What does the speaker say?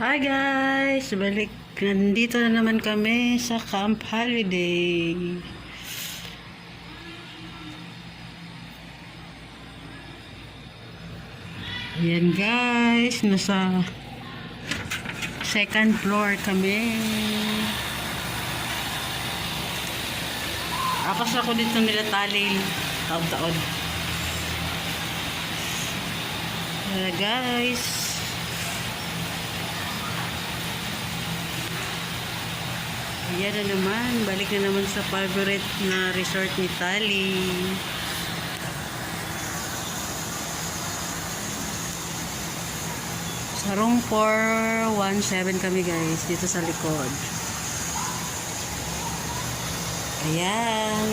Hi guys! Nandito na naman kami sa Camp Holiday. Ayan guys, nasa second floor kami. Akas ako dito nila talil. Taon-taon. Guys. Ayan na naman, balik na naman sa favorite na resort ni Tali. Sa room 417 kami guys, dito sa likod. Ayan.